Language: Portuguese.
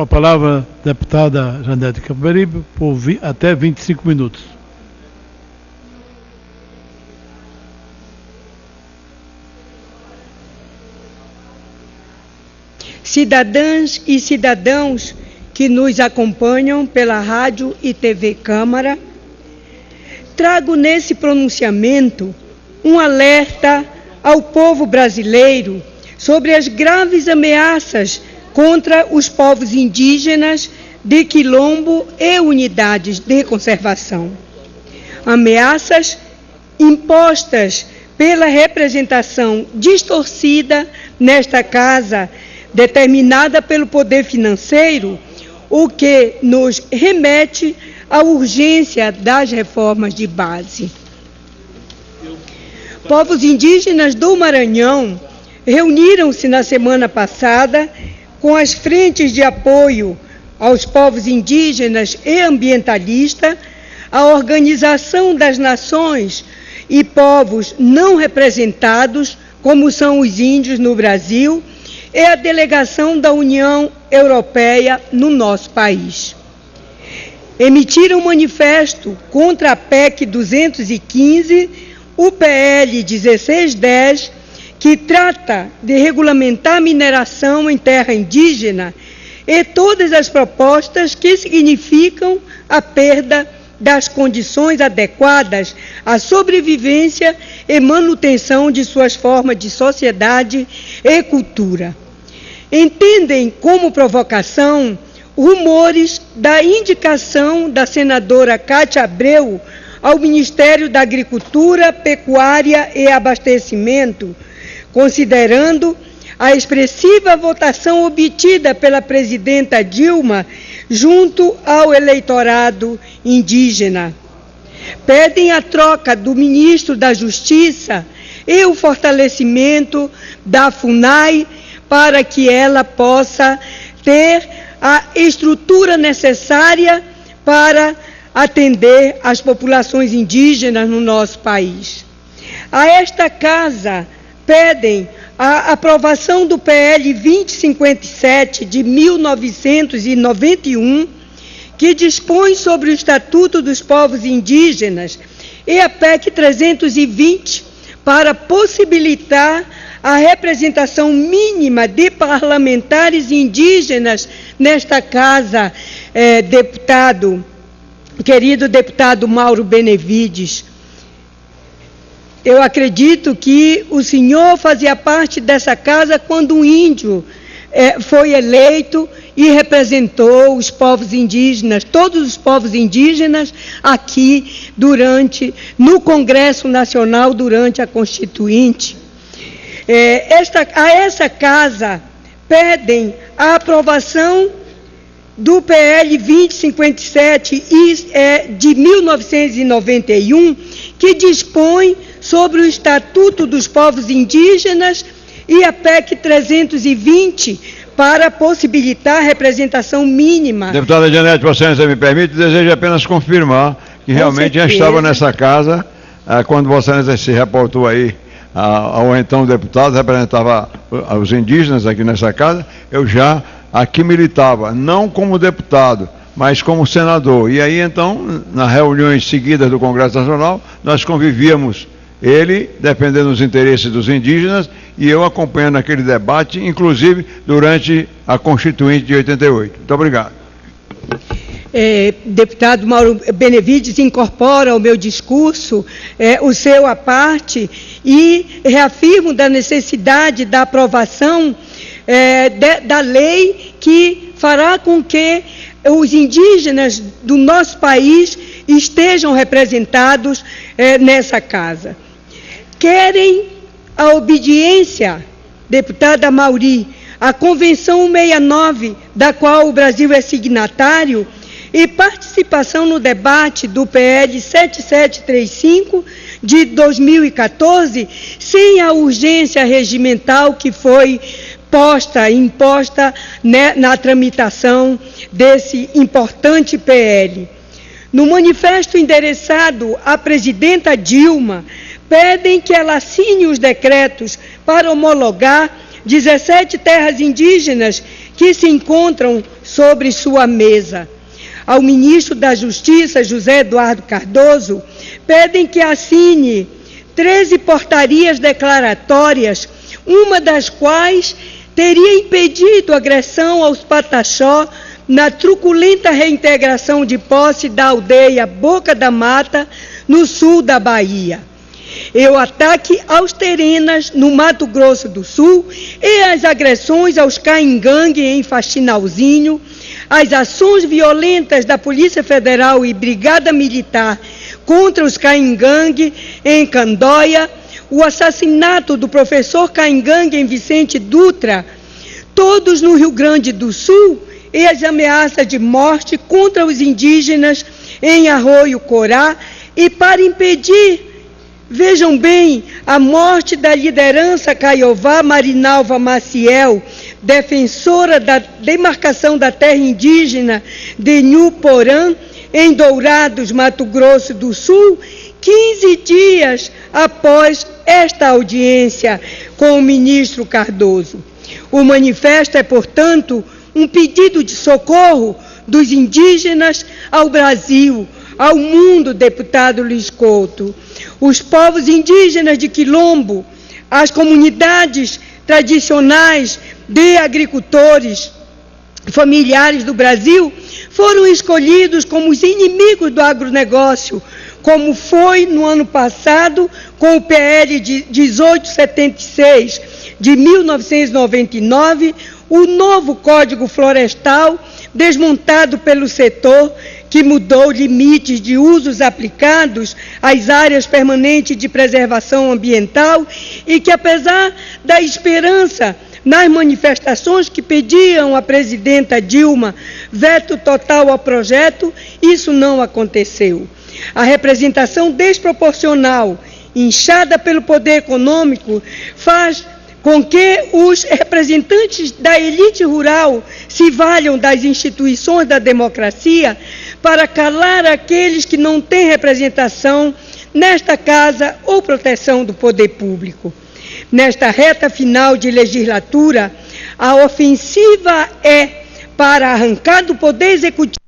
Com a palavra, a deputada Janete Capibaribe, por até 25 minutos. Cidadãs e cidadãos que nos acompanham pela Rádio e TV Câmara, trago nesse pronunciamento um alerta ao povo brasileiro sobre as graves ameaças contra os povos indígenas de quilombo e unidades de conservação. Ameaças impostas pela representação distorcida nesta casa, determinada pelo poder financeiro, o que nos remete à urgência das reformas de base. Povos indígenas do Maranhão reuniram-se na semana passada com as frentes de apoio aos povos indígenas e ambientalista, a Organização das Nações e povos não representados, como são os índios no Brasil, e a delegação da União Europeia no nosso país. Emitiram um manifesto contra a PEC 215, o PL 1610, que trata de regulamentar a mineração em terra indígena, e todas as propostas que significam a perda das condições adequadas à sobrevivência e manutenção de suas formas de sociedade e cultura. Entendem como provocação rumores da indicação da senadora Cátia Abreu ao Ministério da Agricultura, Pecuária e Abastecimento, considerando a expressiva votação obtida pela presidenta Dilma junto ao eleitorado indígena. Pedem a troca do ministro da Justiça e o fortalecimento da FUNAI para que ela possa ter a estrutura necessária para atender as populações indígenas no nosso país. A esta casa pedem a aprovação do PL 2057 de 1991, que dispõe sobre o Estatuto dos Povos Indígenas, e a PEC 320, para possibilitar a representação mínima de parlamentares indígenas nesta casa, querido deputado Mauro Benevides. Eu acredito que o senhor fazia parte dessa casa quando um índio foi eleito e representou os povos indígenas, todos os povos indígenas aqui no Congresso Nacional durante a Constituinte. A essa casa pedem a aprovação do PL 2057 de 1991, que dispõe sobre o Estatuto dos Povos Indígenas, e a PEC 320 para possibilitar a representação mínima. Deputada Janete, Vossa Excelência me permite, desejo apenas confirmar que realmente já estava nessa casa quando Vossa Excelência se reportou aí ao então deputado, representava os indígenas aqui nessa casa. Eu já aqui militava, não como deputado, mas como senador. E aí, então, nas reuniões seguidas do Congresso Nacional, nós convivíamos, ele defendendo os interesses dos indígenas e eu acompanhando aquele debate, inclusive durante a Constituinte de 88. Muito obrigado. Deputado Mauro Benevides incorpora ao meu discurso o seu à parte e reafirmo da necessidade da aprovação da lei que fará com que os indígenas do nosso país estejam representados nessa casa. Querem a obediência, deputada Mauri, à Convenção 169, da qual o Brasil é signatário, e participação no debate do PL 7735 de 2014, sem a urgência regimental que foi imposta na tramitação desse importante PL. No manifesto endereçado à presidenta Dilma, pedem que ela assine os decretos para homologar 17 terras indígenas que se encontram sobre sua mesa. Ao ministro da Justiça, José Eduardo Cardoso, pedem que assine 13 portarias declaratórias, uma das quais teria impedido agressão aos Pataxó na truculenta reintegração de posse da aldeia Boca da Mata, no sul da Bahia. E o ataque aos Terenas, no Mato Grosso do Sul, e as agressões aos Caingangue, em Faxinalzinho, as ações violentas da Polícia Federal e Brigada Militar contra os Caingangue, em Candóia, o assassinato do professor Caingangue em Vicente Dutra, todos no Rio Grande do Sul, e as ameaças de morte contra os indígenas em Arroio Corá, e para impedir, vejam bem, a morte da liderança Caiová Marinalva Maciel, defensora da demarcação da terra indígena de Nhuporã, em Dourados, Mato Grosso do Sul, 15 dias após esta audiência com o ministro Cardoso. O manifesto é, portanto, um pedido de socorro dos indígenas ao Brasil, ao mundo, deputado Luiz Couto. Os povos indígenas de Quilombo, as comunidades tradicionais de agricultores familiares do Brasil, foram escolhidos como os inimigos do agronegócio, como foi no ano passado com o PL de 1876 de 1999, o novo Código Florestal, desmontado pelo setor, que mudou limites de usos aplicados às áreas permanentes de preservação ambiental e que, apesar da esperança nas manifestações que pediam à presidenta Dilma veto total ao projeto, isso não aconteceu. A representação desproporcional, inchada pelo poder econômico, faz com que os representantes da elite rural se valham das instituições da democracia para calar aqueles que não têm representação nesta casa ou proteção do poder público. Nesta reta final de legislatura, a ofensiva é para arrancar do poder executivo